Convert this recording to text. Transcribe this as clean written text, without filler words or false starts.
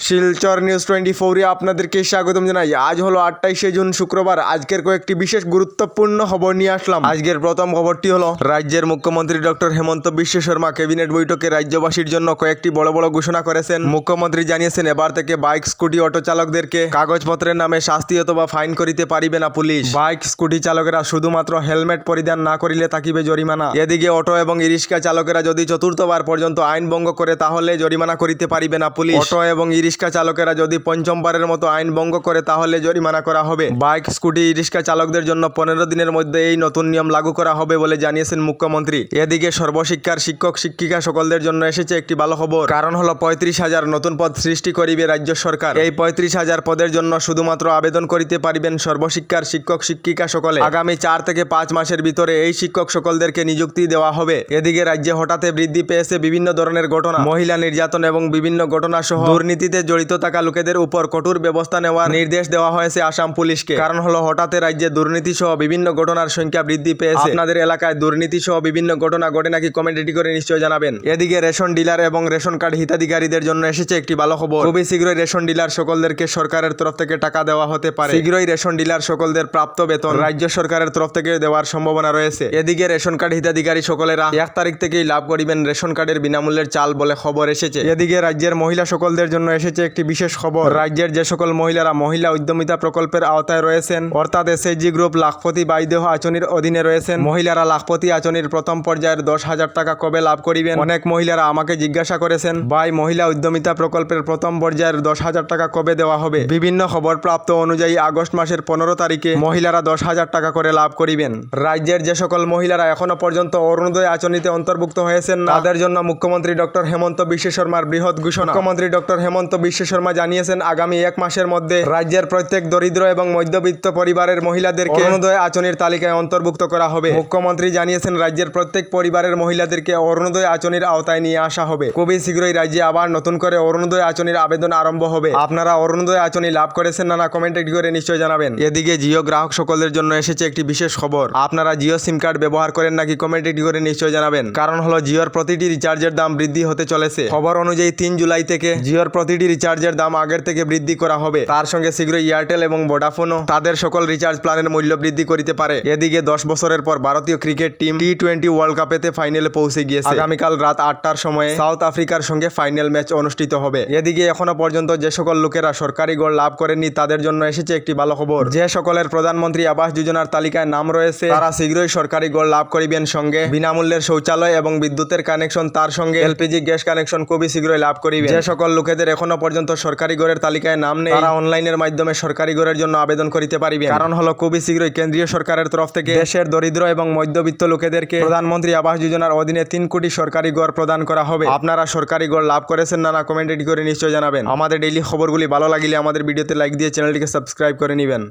Silchar news 24 আপনাদেরকে স্বাগতম জানাই। আজ হলো 28শে জুন শুক্রবার। আজকের কয়েকটি বিশেষ গুরুত্বপূর্ণ খবর নিয়ে আসলাম। আজকের প্রথম খবরটি হলো রাজ্যের মুখ্যমন্ত্রী ডক্টর হেমন্ত বিশ্ব শর্মা ক্যাবিনেট বৈঠকে রাজ্যবাসীর জন্য কয়েকটি বড় বড় ঘোষণা করেছেন। মুখ্যমন্ত্রী জানিয়েছেন এবার থেকে বাইক স্কুটি অটো চালকদেরকে কাগজপত্রের নামে শাস্তি অথবা ফাইন করিতে পারিবে না পুলিশ। বাইক স্কুটি চালকেরা শুধুমাত্র হেলমেট পরিধান না করিলে থাকিবে জরিমানা। এদিকে অটো এবং ইরিক্সা চালকেরা যদি চতুর্থবার পর্যন্ত আইন ভঙ্গ করে তাহলে জরিমানা করিতে পারিবে না পুলিশ। অটো এবং ইরিক্সা চালকেরা যদি পঞ্চমবারের মতো আইন ভঙ্গ করে তাহলে জরিমানা করা হবে। বাইক স্কুটি ইরিক্সা চালকদের জন্য 15 দিনের মধ্যে এই নতুন নিয়ম লাগু করা হবে বলে জানিয়েছেন মুখ্যমন্ত্রী। এদিকে সর্বশিক্ষার শিক্ষক শিক্ষিকা সকলদের জন্য এসেছে একটি ভালো খবর। কারণ হলো 35,000 নতুন পদ সৃষ্টি করিবে রাজ্য সরকার। এই 35,000 পদের জন্য শুধুমাত্র আবেদন করিতে পারিবেন সর্বশিক্ষার শিক্ষক শিক্ষিকা সকলে। আগামী 4 থেকে 5 মাসের ভিতরে এই শিক্ষক সকলদেরকে নিযুক্তি দেওয়া হবে। এদিকে রাজ্যে হঠাৎ বৃদ্ধি পেয়েছে বিভিন্ন ধরনের ঘটনা। মহিলা নির্যাতন এবং বিভিন্ন ঘটনা সহ দুর্নীতিতে জড়িত থাকা লোকেদের উপর কঠোর ব্যবস্থা নেওয়ার নির্দেশ দেওয়া হয়েছে আসাম পুলিশকে। কারণ হলো হঠাৎ রাজ্যে দুর্নীতি সহ বিভিন্ন ঘটনার সংখ্যা বৃদ্ধি পেয়েছে। আপনাদের এলাকায় দুর্নীতি সহ বিভিন্ন ঘটনা ঘটে নাকি কমেন্ট করে নিশ্চয় জানাবেন। এদিকে রেশন ডিলার এবং রেশন কার্ড হিতাধিকারীদের জন্য এসেছে একটি ভালো খবর। খুবই শীঘ্রই রেশন ডিলার সকলদেরকে সরকারের তরফ থেকে টাকা দেওয়া হতে পারে। শীঘ্রই রেশন ডিলার সকলদের প্রাপ্ত বেতন রাজ্য সরকারের তরফ থেকে দেওয়ার সম্ভাবনা রয়েছে। এদিকে রেশন কার্ড হিতাধিকারী সকলেরা 1 তারিখ থেকেই লাভ করিবেন রেশন কার্ডের বিনামূল্যের চাল বলে খবর এসেছে। এদিকে রাজ্যের মহিলা সকলদের জন্য এসেছে একটি বিশেষ খবর। রাজ্যের যে সকল মহিলারা মহিলা উদ্যমিতা প্রকল্পের আওতায় রয়েছেন, অর্থাৎ এসএইচজি গ্রুপ লাখপতি বাইদেহ আঁচনির অধীনে রয়েছেন, মহিলারা লাখপতি আঁচনির প্রথম পর্যায়ের 10,000 টাকা কবে লাভ করিবেন। অনেক মহিলারা আমাকে জিজ্ঞাসা করেছেন, ভাই মহিলা উদ্যমিতা প্রকল্পের প্রথম পর্যায়ের 10,000 টাকা কবে দেওয়া হবে। বিভিন্ন খবর প্রাপ্ত অনুযায়ী আগস্ট মাসের 15 তারিখে মহিলারা 10,000 টাকা করে লাভ করিবেন। রাজ্যের যে সকল মহিলারা এখনো পর্যন্ত অরুণোদয় আঁচনিতে অন্তর্ভুক্ত হয়েছেন না, তাদের জন্য মুখ্যমন্ত্রী ডক্টর হেমন্ত বিশ্ব শর্মার বৃহৎ ঘোষণা। মুখ্যমন্ত্রী ডক্টর হেমন্ত বিশ্ব শর্মা জানিয়েছেন আগামী 1 মাসের মধ্যে রাজ্যের প্রত্যেক দরিদ্র এবং মধ্যবিত্ত পরিবারের মহিলাদেরকে অরুণোদয় আঁচনির তালিকায় অন্তর্ভুক্ত করা হবে। মুখ্যমন্ত্রী জানিয়েছেন রাজ্যের প্রত্যেক পরিবারের মহিলাদেরকে অরুণোদয় আঁচনির আওতায় নিয়ে আসা হবে। খুবই শীঘ্রই রাজ্যে আবার নতুন করে অরুণোদয় আঁচনির আবেদন আরম্ভ হবে। আপনারা অরুণোদয় আঁচনি লাভ করেছেন না কমেন্ট করে নিশ্চয় জানাবেন। এদিকে জিও গ্রাহক সকলের জন্য এসেছে একটি বিশেষ খবর। আপনারা জিও সিম কার্ড ব্যবহার করেন নাকি কমেন্ট করে নিশ্চয় জানাবেন। কারণ হলো জিওর প্রতিটি রিচার্জের দাম বৃদ্ধি হতে চলেছে। খবর অনুযায়ী 3 জুলাই থেকে জিওর প্রতিটি রিচার্জের দাম আগের থেকে বৃদ্ধি করা হবে। তার সঙ্গে শীঘ্রই এয়ারটেল এবং ভোডাফোনও তাদের সকল রিচার্জ প্ল্যানের মূল্য বৃদ্ধি করিতে পারে। এদিকে 10 বছরের পর ভারতীয় ক্রিকেট টিম টি20 ওয়ার্ল্ড কাপেতে ফাইনালে পৌঁছে গিয়েছে। আগামীকাল রাত 8টার সময়ে সাউথ আফ্রিকার সঙ্গে ফাইনাল ম্যাচ অনুষ্ঠিত হবে। এদিকে এখনো পর্যন্ত যে সকল লোকেরা সরকারি গড় লাভ করেননি তাদের জন্য এসেছে একটি ভালো খবর। যে সকলের প্রধানমন্ত্রী আবাস যোজনার তালিকায় নাম রয়েছে তারা শীঘ্রই সরকারি গড় লাভ করিবেন। সঙ্গে বিনামূল্যের শৌচালয় এবং বিদ্যুতের কানেকশন, তার সঙ্গে এলপিজি গ্যাস কানেকশন খুবই শীঘ্রই লাভ করিবেন। যে সকল লোকেদের এখনো পর্যন্ত সরকারি গড়ের তালিকায় নাম নেই তারা অনলাইনের মাধ্যমে সরকারি গড়ের জন্য আবেদন করিতে পারিবেন। কারণ হলো খুবই শীঘ্রই কেন্দ্রীয় সরকারের তরফ থেকে দেশের দরিদ্র এবং মধ্যবিত্ত লোকেদেরকে প্রধানমন্ত্রী আবাস যোজনার অধীনে 3 কোটি সরকারি গড় প্রদান করা হবে। আপনারা সরকারি গড় লাভ করেছেন না কমেন্ট করে নিশ্চয় জানাবেন। আমাদের ডেইলি খবরগুলি ভালো লাগলে আমাদের ভিডিওতে লাইক দিয়ে চ্যানেলটিকে সাবস্ক্রাইব করে নেবেন।